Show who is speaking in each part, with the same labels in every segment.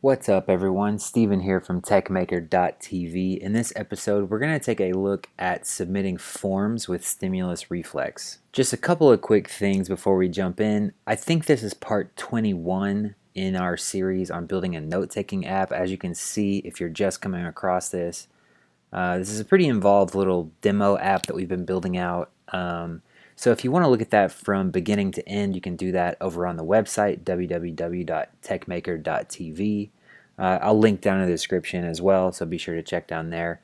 Speaker 1: What's up, everyone? Steven here from techmaker.tv. In this episode, we're going to take a look at submitting forms with stimulus reflex. Just a couple of quick things before we jump in. I think this is part 21 in our series on building a note-taking app. As you can see, if you're just coming across this, this is a pretty involved little demo app that we've been building out. So if you want to look at that from beginning to end, you can do that over on the website, www.techmaker.tv. I'll link down in the description as well, so be sure to check down there.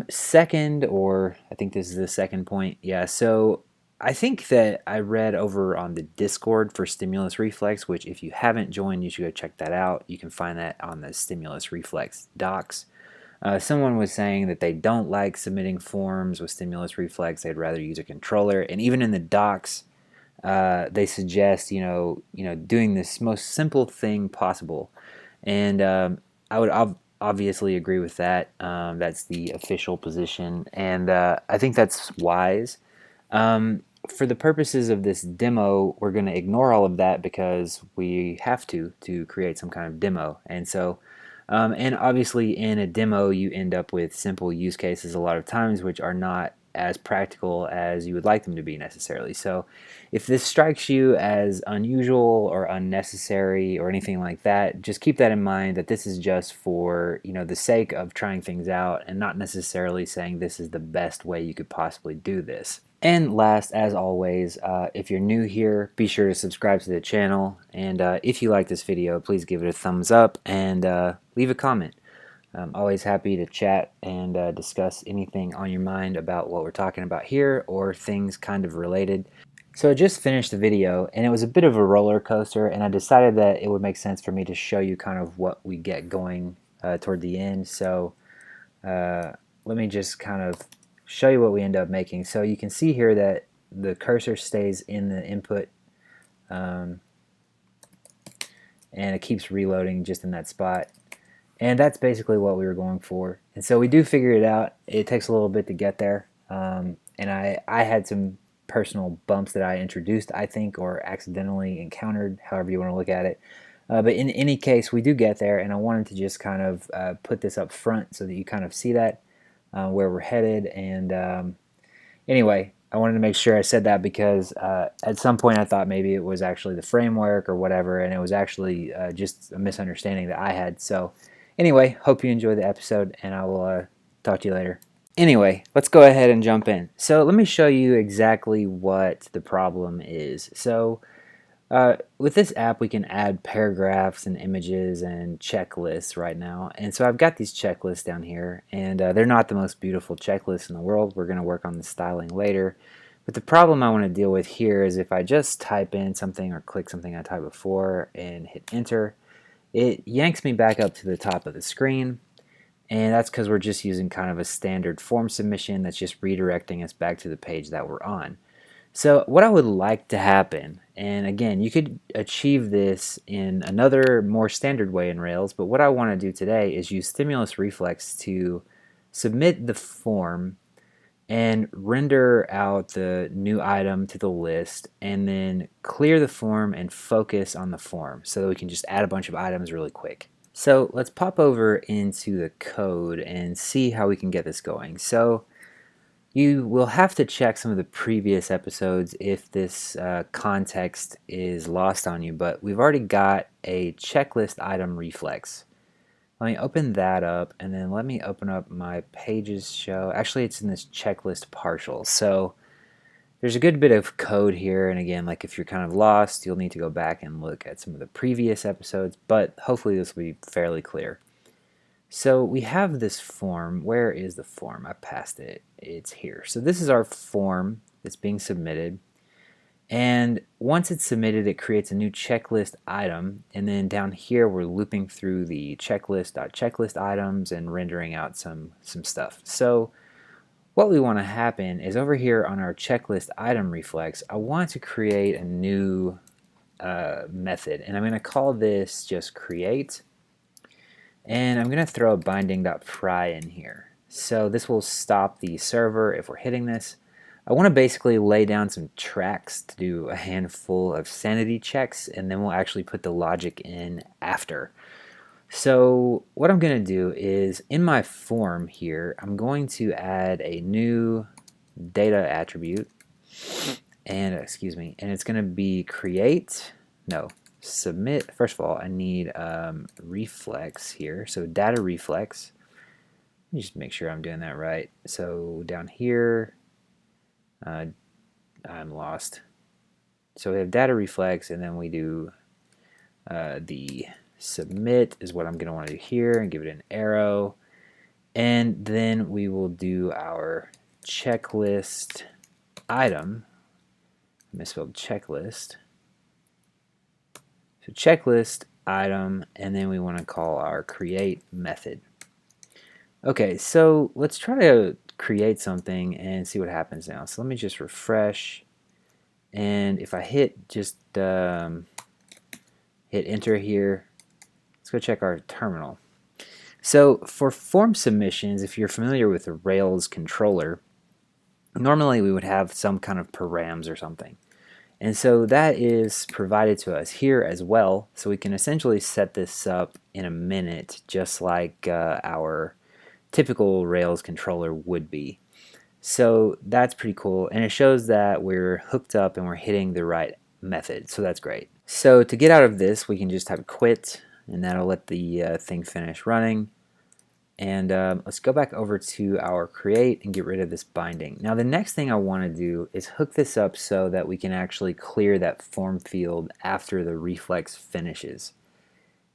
Speaker 1: Second, or I think this is the second point, yeah, so I think that I read over on the Discord for Stimulus Reflex, which if you haven't joined, you should go check that out. You can find that on the Stimulus Reflex docs. Someone was saying that they don't like submitting forms with Stimulus Reflex. They'd rather use a controller. And even in the docs, they suggest doing this most simple thing possible. And I would obviously agree with that. That's the official position, and I think that's wise. For the purposes of this demo, we're going to ignore all of that because we have to create some kind of demo. And so and obviously in a demo you end up with simple use cases a lot of times which are not as practical as you would like them to be necessarily. So if this strikes you as unusual or unnecessary or anything like that, just keep that in mind, that this is just for the sake of trying things out and not necessarily saying this is the best way you could possibly do this. And last, as always, if you're new here, be sure to subscribe to the channel, and if you like this video, please give it a thumbs up and leave a comment. I'm always happy to chat and discuss anything on your mind about what we're talking about here or things kind of related. So I just finished the video and it was a bit of a roller coaster, and I decided that it would make sense for me to show you kind of what we get going toward the end. So let me just kind of show you what we end up making. So you can see here that the cursor stays in the input and it keeps reloading just in that spot. And that's basically what we were going for. And so we do figure it out. It takes a little bit to get there. And I had some personal bumps that I introduced, I think, or accidentally encountered, however you want to look at it. But in any case, we do get there, and I wanted to just kind of put this up front so that you kind of see that, where we're headed. And anyway, I wanted to make sure I said that because at some point I thought maybe it was actually the framework or whatever, and it was actually just a misunderstanding that I had. So anyway, hope you enjoy the episode, and I will talk to you later. Anyway, let's go ahead and jump in. So let me show you exactly what the problem is. So with this app, we can add paragraphs and images and checklists right now. And so I've got these checklists down here, and they're not the most beautiful checklists in the world. We're going to work on the styling later. But the problem I want to deal with here is if I just type in something or click something I typed before and hit enter, it yanks me back up to the top of the screen, and that's because we're just using kind of a standard form submission that's just redirecting us back to the page that we're on. So what I would like to happen, and again, you could achieve this in another more standard way in Rails, but what I want to do today is use Stimulus Reflex to submit the form and render out the new item to the list, and then clear the form and focus on the form so that we can just add a bunch of items really quick. So let's pop over into the code and see how we can get this going. So you will have to check some of the previous episodes if this context is lost on you, but we've already got a checklist item reflex. Let me open that up, and then let me open up my pages show. Actually, it's in this checklist partial. So there's a good bit of code here, and again, like if you're kind of lost, you'll need to go back and look at some of the previous episodes, but hopefully this will be fairly clear. So we have this form. Where is the form? I passed it. It's here. So this is our form that's being submitted. And once it's submitted, it creates a new checklist item, and then down here we're looping through the checklist items and rendering out some stuff. So what we want to happen is over here on our checklist item reflex, I want to create a new method, and I'm going to call this just create, and I'm going to throw a binding.pry in here. So this will stop the server if we're hitting this. I want to basically lay down some tracks to do a handful of sanity checks, and then we'll actually put the logic in after. So what I'm going to do is in my form here, I'm going to add a new data attribute, and excuse me, and it's going to be submit. First of all, I need reflex here, so data reflex. Let me just make sure I'm doing that right. So down here, I'm lost. So we have data reflex, and then we do the submit is what I'm going to want to do here, and give it an arrow. And then we will do our checklist item. I misspelled checklist. So checklist item, and then we want to call our create method. Okay, so let's try to create something and see what happens now. So let me just refresh, and if I hit just hit enter here, let's go check our terminal. So for form submissions, if you're familiar with the Rails controller, normally we would have some kind of params or something. And so that is provided to us here as well, so we can essentially set this up in a minute, just like our typical Rails controller would be. So that's pretty cool, and it shows that we're hooked up and we're hitting the right method, so that's great. So to get out of this, we can just type quit, and that'll let the thing finish running. And let's go back over to our create and get rid of this binding. Now the next thing I want to do is hook this up so that we can actually clear that form field after the reflex finishes.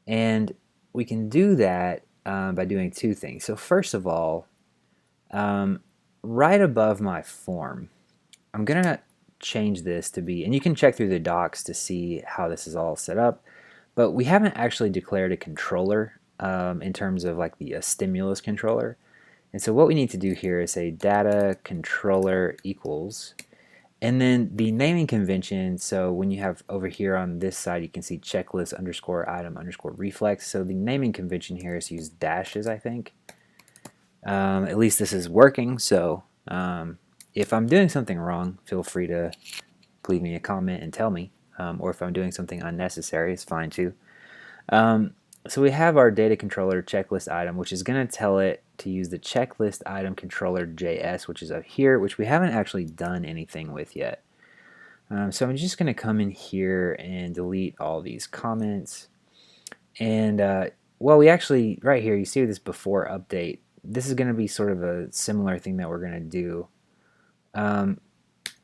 Speaker 1: And we can do that by doing two things. So first of all, right above my form, I'm going to change this to be, and you can check through the docs to see how this is all set up, but we haven't actually declared a controller in terms of like the stimulus controller. And so what we need to do here is say data controller equals, and then the naming convention. So when you have over here on this side, you can see checklist underscore item underscore reflex. So the naming convention here is to use dashes, I think. At least this is working. So if I'm doing something wrong, feel free to leave me a comment and tell me. Or if I'm doing something unnecessary, it's fine too. So we have our data controller checklist item, which is going to tell it to use the checklist item controller JS, which is up here, which we haven't actually done anything with yet. So I'm just going to come in here and delete all these comments. And well, we actually, right here, you see this before update. This is going to be sort of a similar thing that we're going to do.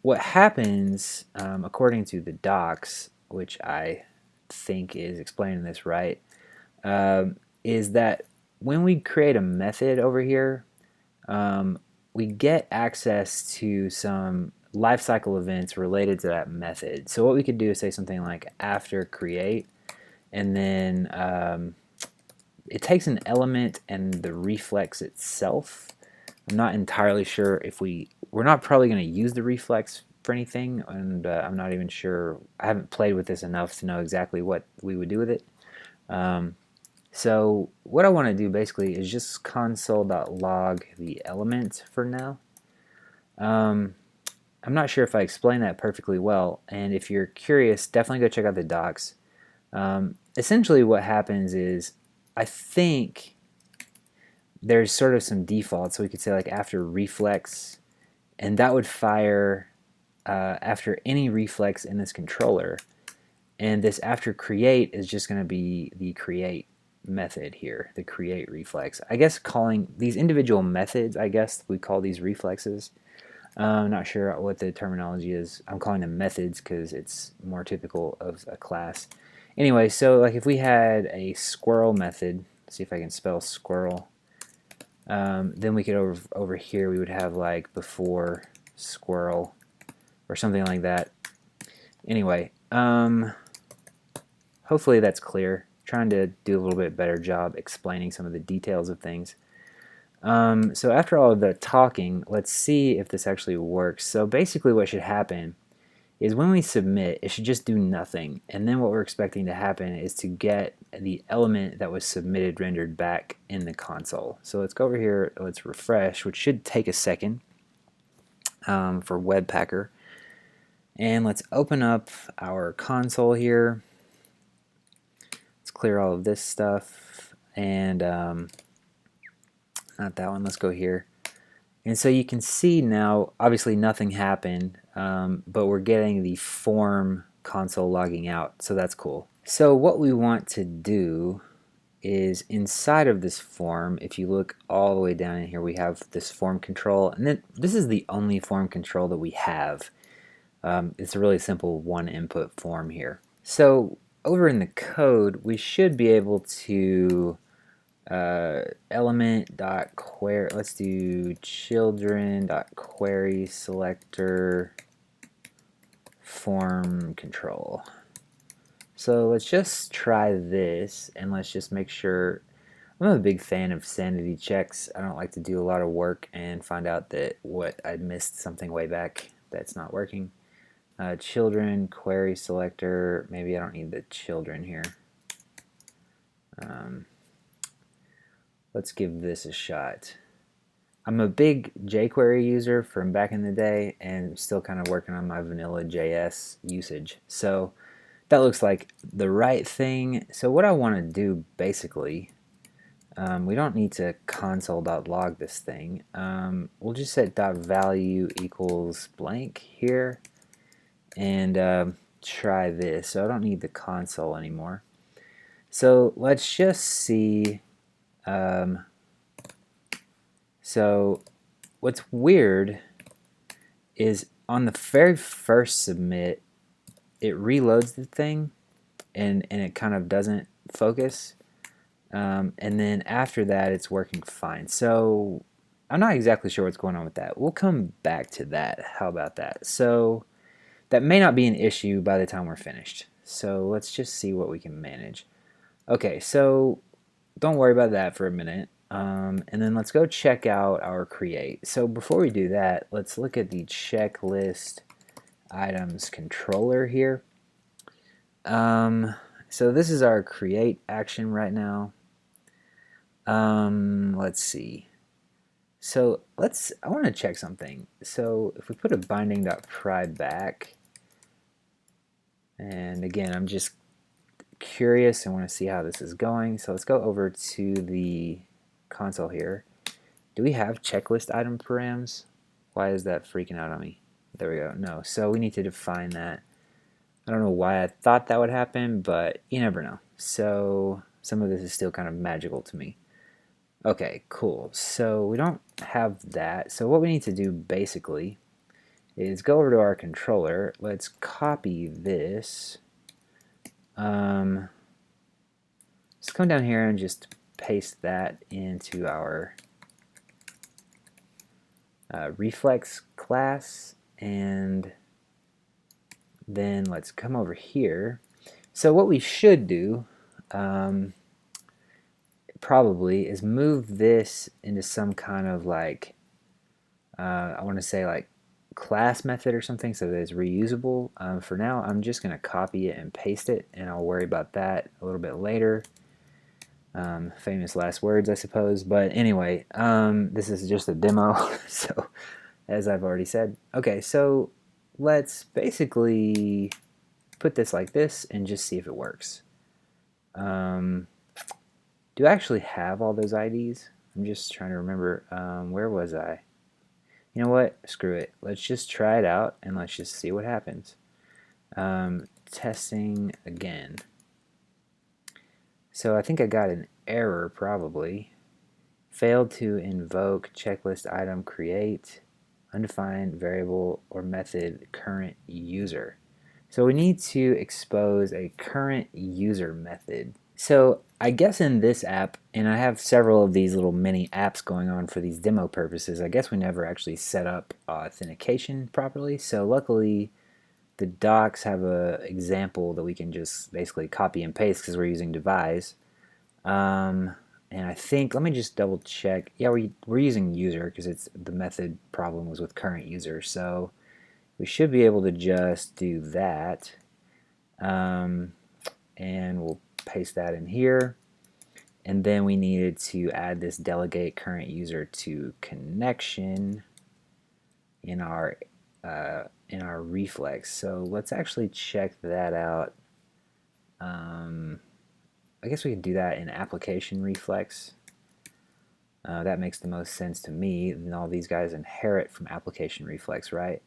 Speaker 1: What happens, according to the docs, which I think is explaining this right, is that when we create a method over here, we get access to some lifecycle events related to that method. So what we could do is say something like after create, and then it takes an element and the reflex itself. I'm not entirely sure if we're not probably going to use the reflex for anything, and I'm not even sure. I haven't played with this enough to know exactly what we would do with it. So what I want to do basically is just console.log the element for now. I'm not sure if I explained that perfectly well, and if you're curious, definitely go check out the docs. Essentially what happens is, I think there's sort of some default, so we could say like after reflex, and that would fire after any reflex in this controller, and this after create is just going to be the create method here, the create reflex. I guess calling these individual methods, I guess we call these reflexes. I'm not sure what the terminology is. I'm calling them methods because it's more typical of a class. Anyway, so like if we had a squirrel method, let's see if I can spell squirrel, then we could over here we would have like before squirrel or something like that. Anyway, hopefully that's clear. Trying to do a little bit better job explaining some of the details of things. So after all of the talking, let's see if this actually works. So basically what should happen is when we submit, it should just do nothing. And then what we're expecting to happen is to get the element that was submitted rendered back in the console. So let's go over here, let's refresh, which should take a second for Webpacker. And let's open up our console here. Let's clear all of this stuff. and not that one, let's go here. And so you can see now, obviously nothing happened, but we're getting the form console logging out, so that's cool. So what we want to do is inside of this form, if you look all the way down in here, we have this form control, and then this is the only form control that we have. It's a really simple one input form here. So over in the code, we should be able to element.query, let's do children.query selector form control. So let's just try this, and let's just make sure. I'm a big fan of sanity checks. I don't like to do a lot of work and find out that I missed something way back that's not working. Children query selector, maybe I don't need the children here. Let's give this a shot. I'm a big jQuery user from back in the day, and still kind of working on my vanilla JS usage. So that looks like the right thing. So what I want to do basically, we don't need to console.log this thing. We'll just set .value equals blank here, and try this. So I don't need the console anymore. So let's just see. So what's weird is on the very first submit, it reloads the thing, and it kind of doesn't focus. And then after that, it's working fine. So I'm not exactly sure what's going on with that. We'll come back to that. How about that? So that may not be an issue by the time we're finished. So let's just see what we can manage. Okay, so don't worry about that for a minute. And then let's go check out our create. So before we do that, let's look at the checklist items controller here. So this is our create action right now. Let's see. So I want to check something. So if we put a binding.pry back, and again, I'm just curious and want to see how this is going. So let's go over to the console here. Do we have checklist item params? Why is that freaking out on me? There we go. No. So we need to define that. I don't know why I thought that would happen, but you never know. So some of this is still kind of magical to me. Okay, cool. So we don't have that. So what we need to do basically is go over to our controller. Let's copy this. Let's come down here and just paste that into our Reflex class, and then let's come over here. So what we should do probably is move this into some kind of like I want to say like class method or something so that it's reusable. For now, I'm just going to copy it and paste it, and I'll worry about that a little bit later. Famous last words, I suppose. But anyway, this is just a demo, so as I've already said. Okay, so let's basically put this like this and just see if it works. Do I actually have all those IDs? I'm just trying to remember. Where was I? You know what? Screw it. Let's just try it out and let's just see what happens. Testing again. So I think I got an error probably. Failed to invoke checklist item create undefined variable or method current user. So we need to expose a current user method. So I guess in this app, and I have several of these little mini apps going on for these demo purposes, I guess we never actually set up authentication properly. So luckily the docs have an example that we can just basically copy and paste because we're using devise. And I think, let me just double check. Yeah, we're using user because it's the method problem was with current user. So we should be able to just do that. And we'll paste that in here. And then we needed to add this delegate current user to connection in our Reflex. So let's actually check that out. I guess we could do that in application reflex. That makes the most sense to me. And all these guys inherit from application reflex, right?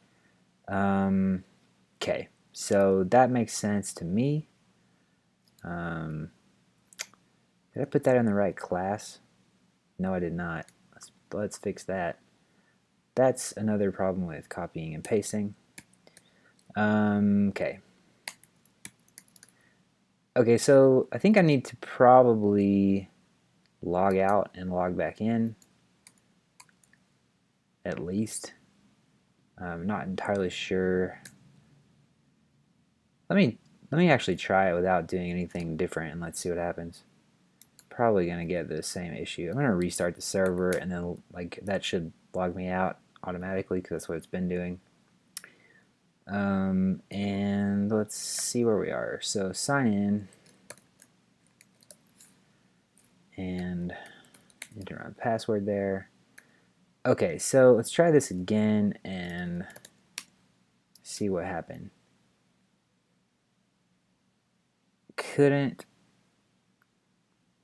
Speaker 1: Okay, so that makes sense to me. Did I put that in the right class? No, I did not. Let's fix that. That's another problem with copying and pasting. Okay. Okay, so I think I need to probably log out and log back in, at least. I'm not entirely sure. Let me actually try it without doing anything different, and let's see what happens. Probably gonna get the same issue. I'm gonna restart the server, and then like that should log me out automatically because that's what it's been doing. And let's see where we are. So sign in and enter my password there. Okay, so let's try this again and see what happened. Couldn't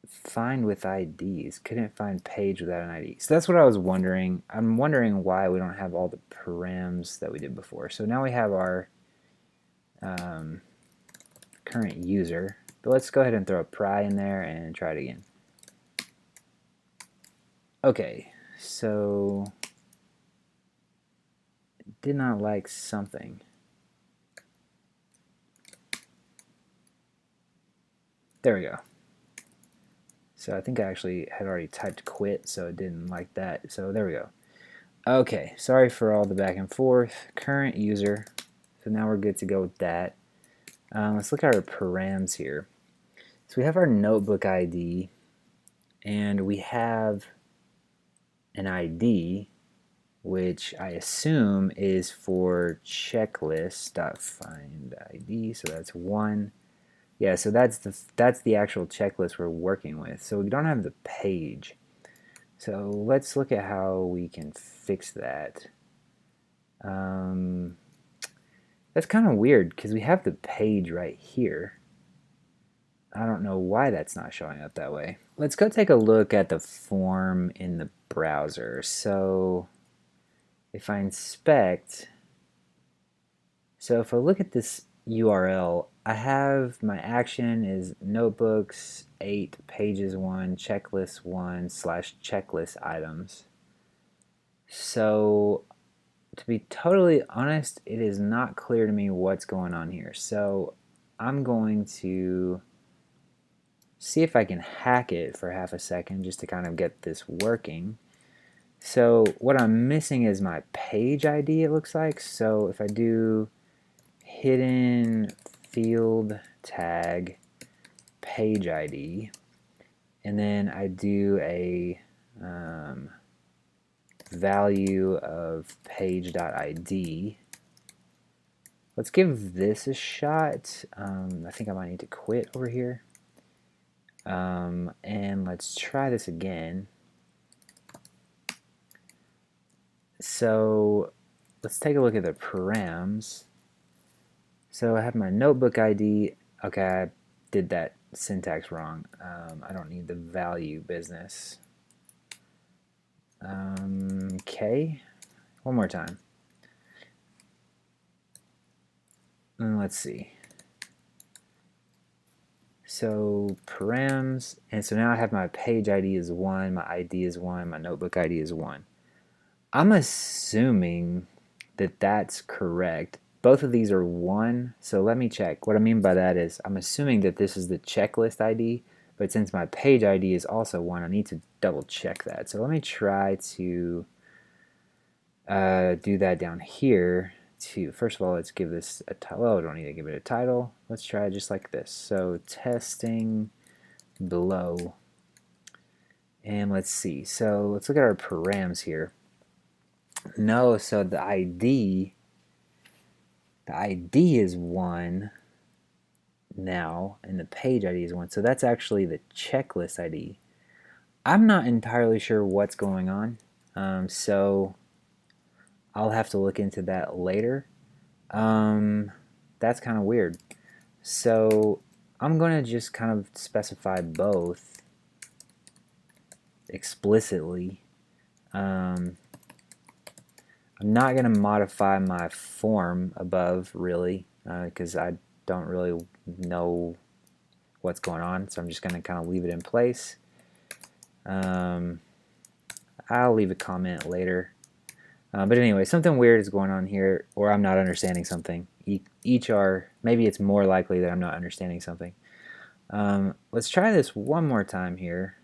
Speaker 1: find with IDs. Couldn't find page without an ID. So that's what I was wondering. I'm wondering why we don't have all the params that we did before. So now we have our current user. But let's go ahead and throw a pry in there and try it again. Okay, so did not like something. There we go. So I think I actually had already typed quit, so it didn't like that. So there we go. Okay, sorry for all the back and forth. Current user. So now we're good to go with that. Let's look at our params here. So we have our notebook ID, and we have an ID, which I assume is for checklist.findID. So that's 1. Yeah, so that's the actual checklist we're working with. So we don't have the page. So let's look at how we can fix that. That's kind of weird because we have the page right here. I don't know why that's not showing up that way. Let's go take a look at the form in the browser. So if I inspect, so if I look at this URL, I have my action is notebooks 8 pages 1 checklist 1 / checklist items. So to be totally honest, it is not clear to me what's going on here. So I'm going to see if I can hack it for half a second just to kind of get this working. So what I'm missing is my page ID, it looks like. So if I do hidden field tag page ID, and then I do a value of page.id. Let's give this a shot. I think I might need to quit over here. And let's try this again. So let's take a look at the params. So I have my notebook ID. Okay, I did that syntax wrong. I don't need the value business. Okay, one more time. And let's see. So params, and so now I have my page ID is 1, my ID is 1, my notebook ID is 1. I'm assuming that that's correct. Both of these are 1, so let me check. What I mean by that is I'm assuming that this is the checklist ID, but since my page ID is also 1, I need to double check that. So let me try to do that down here. First of all, let's give this a title. Well, I don't need to give it a title. Let's try it just like this. So testing below. And let's see. So let's look at our params here. No, so the ID is 1 now, and the page ID is 1. So that's actually the checklist ID. I'm not entirely sure what's going on. So I'll have to look into that later. That's kind of weird. So I'm going to just kind of specify both explicitly. I'm not going to modify my form above really because I don't really know what's going on, so I'm just going to kind of leave it in place. I'll leave a comment later. But anyway, something weird is going on here, or I'm not understanding something. Each are, maybe it's more likely that I'm not understanding something. Let's try this one more time here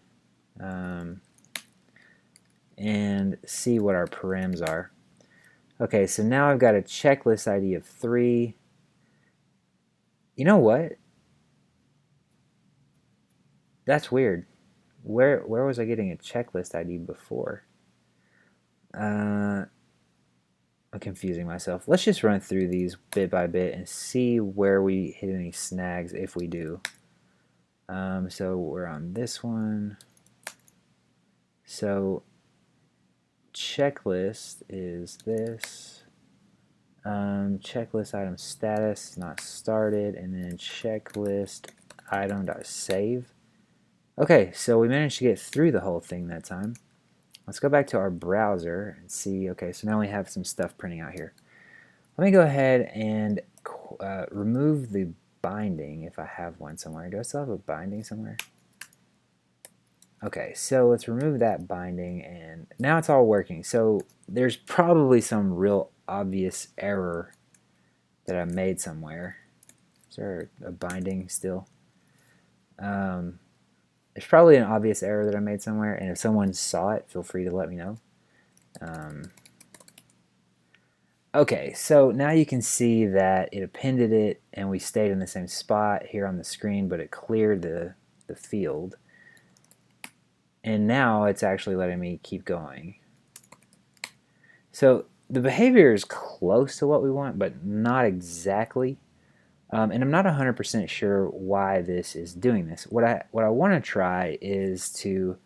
Speaker 1: and see what our params are. Okay, so now I've got a checklist ID of 3. You know what? That's weird. Where was I getting a checklist ID before? I'm confusing myself. Let's just run through these bit by bit and see where we hit any snags if we do. So we're on this one. So checklist is this. Checklist item status not started, and then checklist item.save. Okay, so we managed to get through the whole thing that time. Let's go back to our browser and see. Okay, so now we have some stuff printing out here. Let me go ahead and remove the binding if I have one somewhere. Do I still have a binding somewhere? Okay, so let's remove that binding, and now it's all working. So there's probably some real obvious error that I made somewhere. Is there a binding still? There's probably an obvious error that I made somewhere, and if someone saw it, feel free to let me know. Okay, so now you can see that it appended it, and we stayed in the same spot here on the screen, but it cleared the field. And now it's actually letting me keep going. So the behavior is close to what we want, but not exactly. And I'm not 100% sure why this is doing this. What I want to try is to,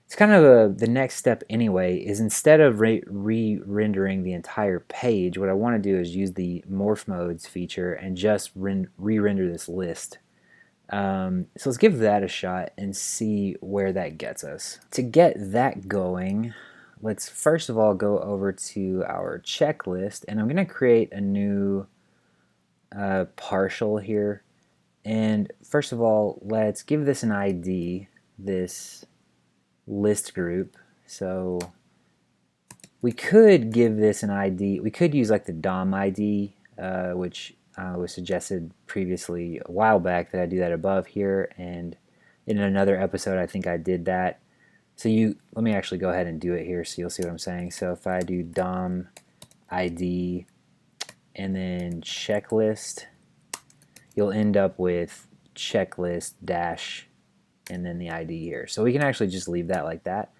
Speaker 1: it's kind of the next step anyway, is instead of re-rendering the entire page, what I want to do is use the morph modes feature and just re-render this list. So let's give that a shot and see where that gets us. To get that going, let's first of all go over to our checklist, and I'm going to create a new partial here. And first of all, let's give this an ID, this list group. So we could give this an ID. We could use like the DOM ID, which was suggested previously a while back that I do that above here, and in another episode I think I did that. So let me actually go ahead and do it here so you'll see what I'm saying. So if I do DOM ID and then checklist, you'll end up with checklist dash and then the ID here. So we can actually just leave that like that.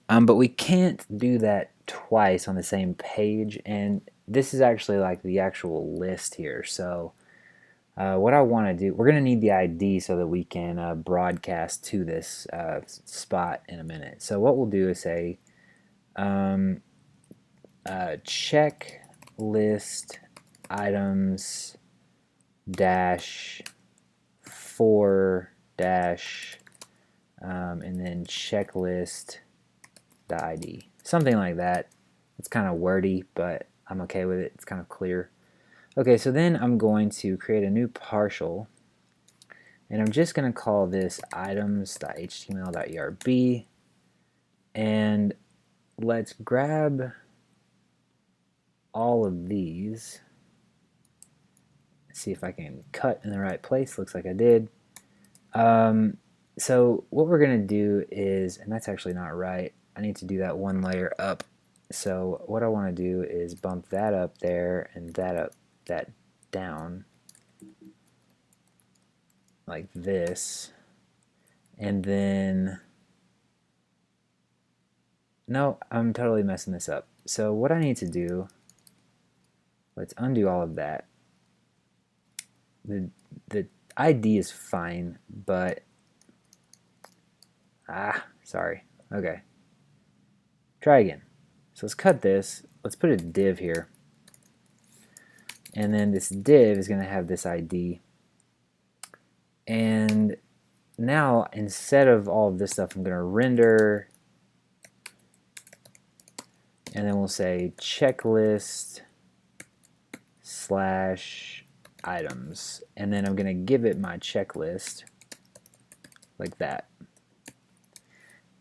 Speaker 1: But we can't do that twice on the same page, and this is actually like the actual list here. So what I want to do, we're going to need the ID so that we can broadcast to this spot in a minute. So what we'll do is say checklist items dash 4 dash and then checklist the ID, something like that. It's kind of wordy, but I'm okay with it. It's kind of clear. Okay, so then I'm going to create a new partial, and I'm just going to call this items.html.erb, and let's grab all of these. See if I can cut in the right place. Looks like I did. So what we're going to do is, and that's actually not right, I need to do that one layer up. So what I want to do is bump that up there and that down like this, and then no, I'm totally messing this up. So what I need to do, let's undo all of that. The ID is fine, but sorry. Okay, try again. So let's cut this. Let's put a div here, and then this div is going to have this ID, And now instead of all of this stuff, I'm going to render, and then we'll say checklist slash items, and then I'm going to give it my checklist like that.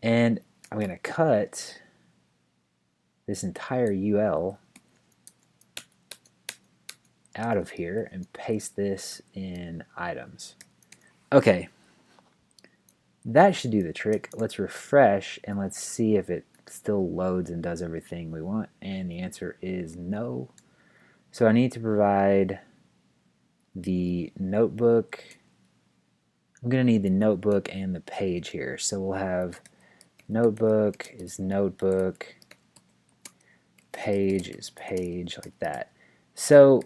Speaker 1: And I'm going to cut this entire UL out of here and paste this in items. Okay, that should do the trick. Let's refresh and let's see if it still loads and does everything we want, and the answer is no. So I need to provide the notebook. I'm going to need the notebook and the page here. So we'll have notebook is notebook, page is page, like that. So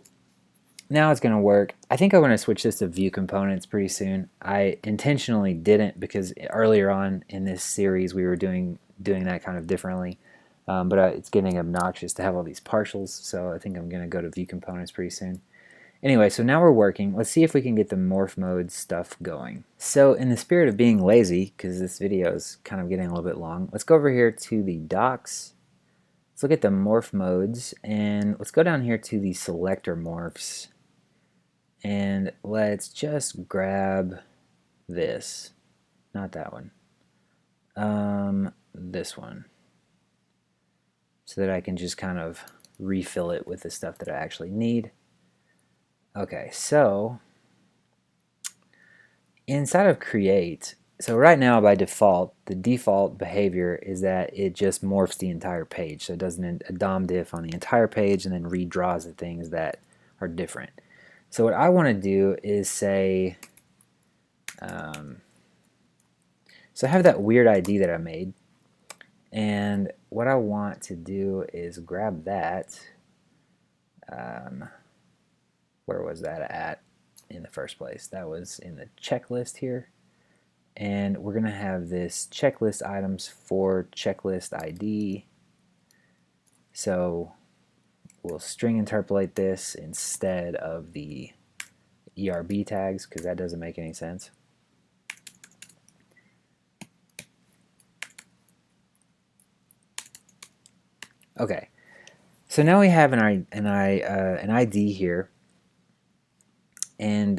Speaker 1: now it's going to work. I think I'm going to switch this to view components pretty soon. I intentionally didn't because earlier on in this series we were doing that kind of differently. But it's getting obnoxious to have all these partials, so I think I'm going to go to view components pretty soon. Anyway, so now we're working. Let's see if we can get the morph mode stuff going. So in the spirit of being lazy, because this video is kind of getting a little bit long, let's go over here to the docs. Let's look at the morph modes, and let's go down here to the selector morphs. And let's just grab this. Not that one. This one. So that I can just kind of refill it with the stuff that I actually need. Okay, so inside of create, so right now by default, the default behavior is that it just morphs the entire page. So it does a DOM diff on the entire page and then redraws the things that are different. So what I want to do is say, so I have that weird ID that I made, and what I want to do is grab that. Where was that at in the first place? That was in the checklist here. And we're going to have this checklist items for checklist ID. So we'll string interpolate this instead of the ERB tags because that doesn't make any sense. Okay, so now we have an ID here. And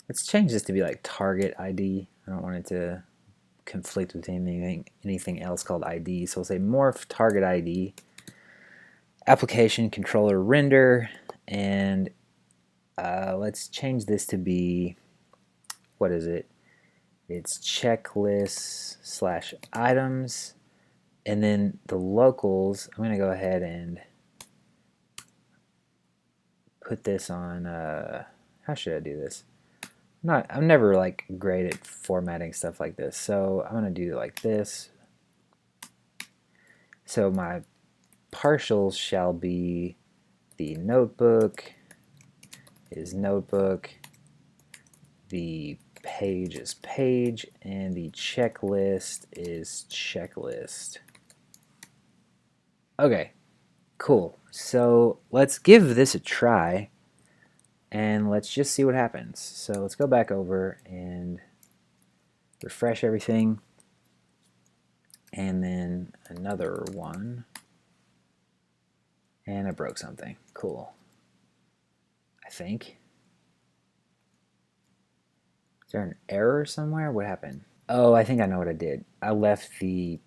Speaker 1: let's change this to be like target ID. I don't want it to conflict with anything else called ID. So we'll say morph target ID, application controller render, and let's change this to be, what is it? It's checklist slash items, and then the locals, I'm going to go ahead and put this on, how should I do this? I'm never like great at formatting stuff like this, so I'm going to do like this. So my partials shall be the notebook is notebook, the page is page, and the checklist is checklist. Okay, cool. So let's give this a try and let's just see what happens. So let's go back over and refresh everything, and then another one, and I broke something. Cool. I think. Is there an error somewhere? What happened? Oh, I think I know what I did. I left the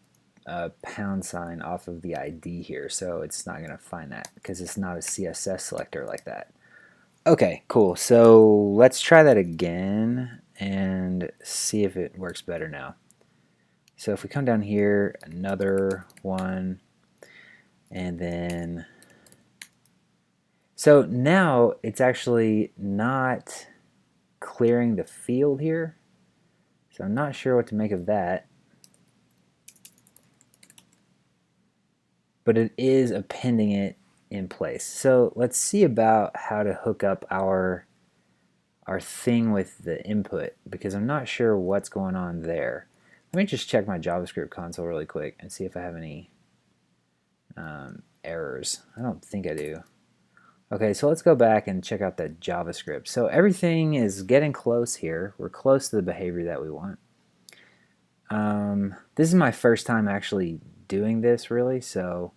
Speaker 1: pound sign off of the ID here, so it's not going to find that because it's not a CSS selector like that. Okay, cool. So let's try that again and see if it works better now. So if we come down here, another one, and then, so now it's actually not clearing the field here. So I'm not sure what to make of that. But it is appending it in place. So let's see about how to hook up our thing with the input, because I'm not sure what's going on there. Let me just check my JavaScript console really quick and see if I have any errors. I don't think I do. Okay, so let's go back and check out that JavaScript. So everything is getting close here. We're close to the behavior that we want. This is my first time actually doing this, really, so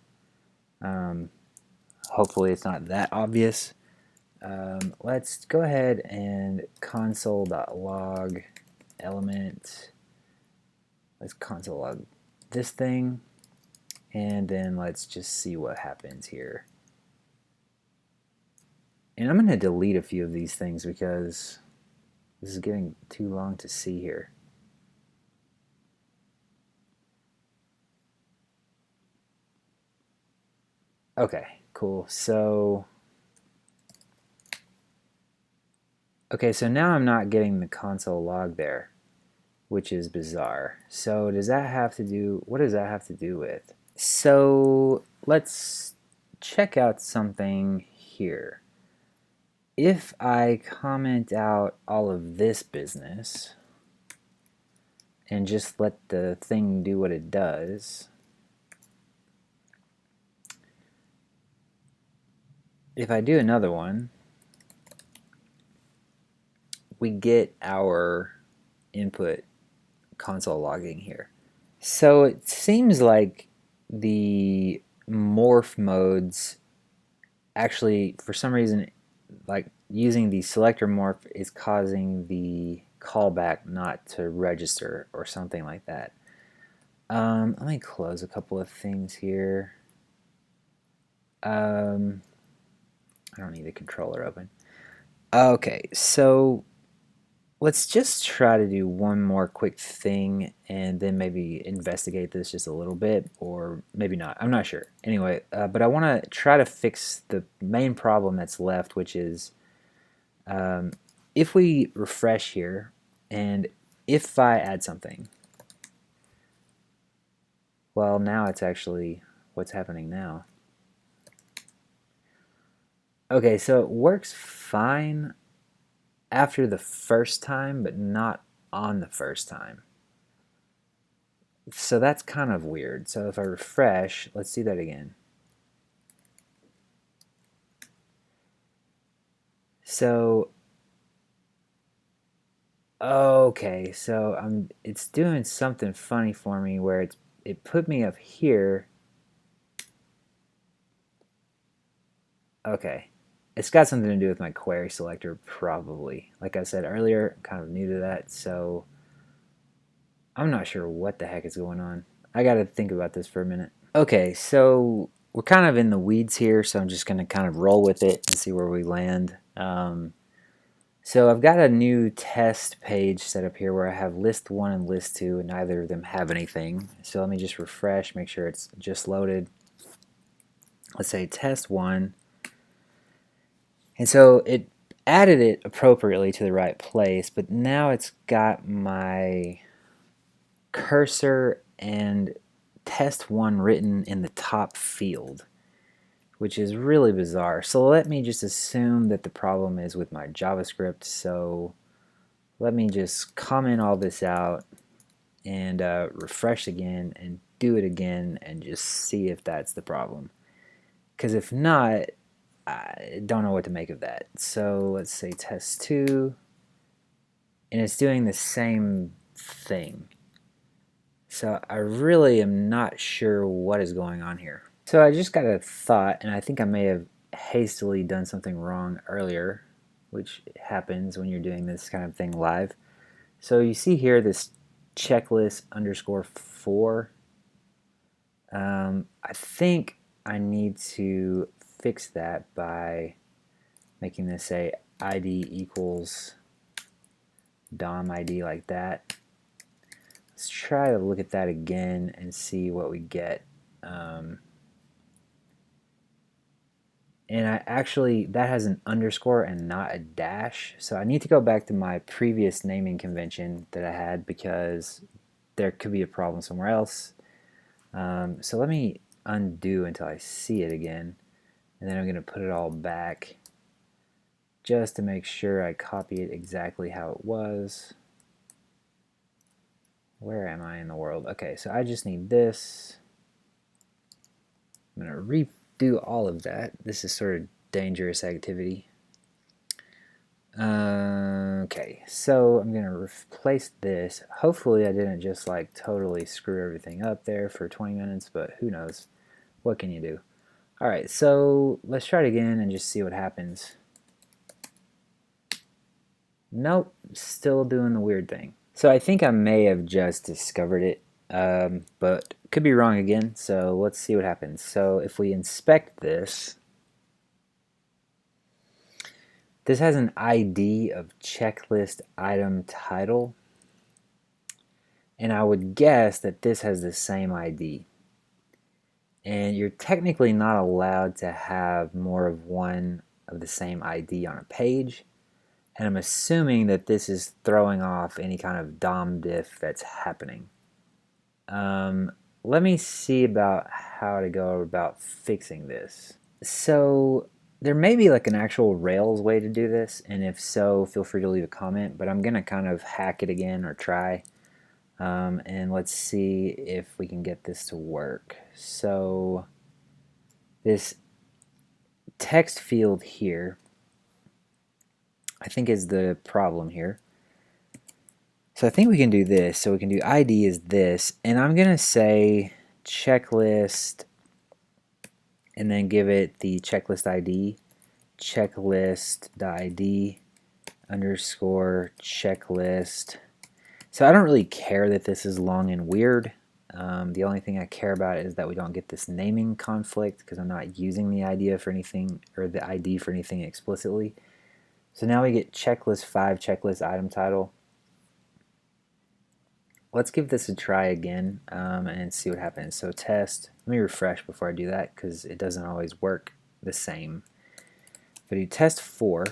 Speaker 1: hopefully it's not that obvious. Let's go ahead and console.log element. Let's console log this thing, and then let's just see what happens here. And I'm going to delete a few of these things because this is getting too long to see here. Okay, cool. So now I'm not getting the console log there, which is bizarre. So does that have to do, what does that have to do with? So let's check out something here. If I comment out all of this business and just let the thing do what it does, if I do another one, we get our input console logging here. So it seems like the morph modes actually, for some reason, like using the selector morph is causing the callback not to register or something like that. Let me close a couple of things here. I don't need the controller open. Okay, so let's just try to do one more quick thing and then maybe investigate this just a little bit, or maybe not. I'm not sure. Anyway, but I want to try to fix the main problem that's left, which is if we refresh here and if I add something, well, now it's actually what's happening now. Okay, so it works fine after the first time, but not on the first time. So that's kind of weird. So if I refresh, let's do that again. So, okay, so it's doing something funny for me where it put me up here. Okay, it's got something to do with my query selector, probably. Like I said earlier, I'm kind of new to that, so I'm not sure what the heck is going on. I got to think about this for a minute. Okay, so we're kind of in the weeds here, so I'm just going to kind of roll with it and see where we land. So I've got a new test page set up here where I have list 1 and list 2, and neither of them have anything. So let me just refresh, make sure it's just loaded. Let's say test 1. And so it added it appropriately to the right place, but now it's got my cursor and test 1 written in the top field, which is really bizarre. So let me just assume that the problem is with my JavaScript. So let me just comment all this out and refresh again and do it again and just see if that's the problem. Because if not, I don't know what to make of that. So let's say test 2, and it's doing the same thing. So I really am not sure what is going on here. So I just got a thought, and I think I may have hastily done something wrong earlier, which happens when you're doing this kind of thing live. So you see here this checklist underscore 4. I think I need to fix that by making this say ID equals DOM ID like that. Let's try to look at that again and see what we get. And that has an underscore and not a dash. So I need to go back to my previous naming convention that I had because there could be a problem somewhere else. So let me undo until I see it again. And then I'm going to put it all back just to make sure I copy it exactly how it was. Where am I in the world? Okay, so I just need this. I'm going to redo all of that. This is sort of dangerous activity. Okay, so I'm gonna replace this. Hopefully I didn't just like totally screw everything up there for 20 minutes, but who knows? What can you do? Alright, so let's try it again and just see what happens. Nope, still doing the weird thing. So I think I may have just discovered it, but could be wrong again, so let's see what happens. So if we inspect this, this has an ID of checklist item title, and I would guess that this has the same ID. And you're technically not allowed to have more of one of the same ID on a page, and I'm assuming that this is throwing off any kind of DOM diff that's happening. Let me see about how to go about fixing this. So there may be like an actual Rails way to do this, and if so, feel free to leave a comment, but I'm gonna kind of hack it again or try, and let's see if we can get this to work. So this text field here I think is the problem here. So I think we can do this. So we can do ID is this, and I'm gonna say checklist and then give it the checklist ID, checklist.id underscore checklist. So I don't really care that this is long and weird. The only thing I care about is that we don't get this naming conflict because I'm not using the idea for anything or the ID for anything explicitly. So now we get checklist 5 checklist item title. Let's give this a try again and see what happens. So test, let me refresh before I do that because it doesn't always work the same. But you test 4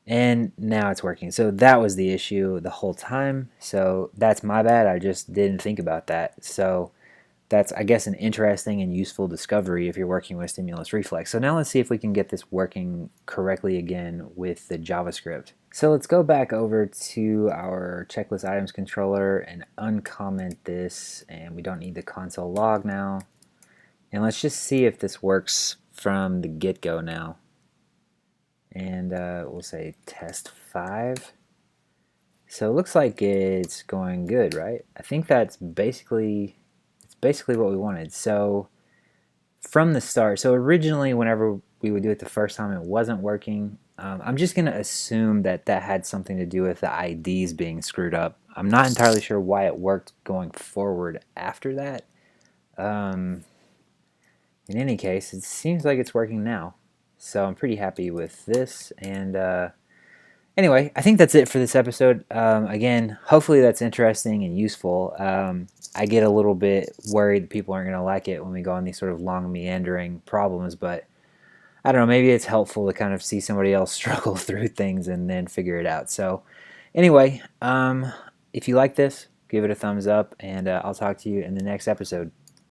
Speaker 1: and now it's working. So that was the issue the whole time. So that's my bad. I just didn't think about that. So that's, I guess, an interesting and useful discovery if you're working with stimulus reflex. So now let's see if we can get this working correctly again with the JavaScript. So let's go back over to our checklist items controller and uncomment this, and we don't need the console log now. And let's just see if this works from the get-go now. And we'll say test 5. So it looks like it's going good, right? I think that's basically what we wanted. So from the start, so originally whenever we would do it the first time, it wasn't working. I'm just going to assume that that had something to do with the IDs being screwed up. I'm not entirely sure why it worked going forward after that. In any case, it seems like it's working now. So I'm pretty happy with this. And anyway, I think that's it for this episode. Again, hopefully that's interesting and useful. I get a little bit worried that people aren't going to like it when we go on these sort of long meandering problems, but I don't know, maybe it's helpful to kind of see somebody else struggle through things and then figure it out. So anyway, if you like this, give it a thumbs up, and I'll talk to you in the next episode.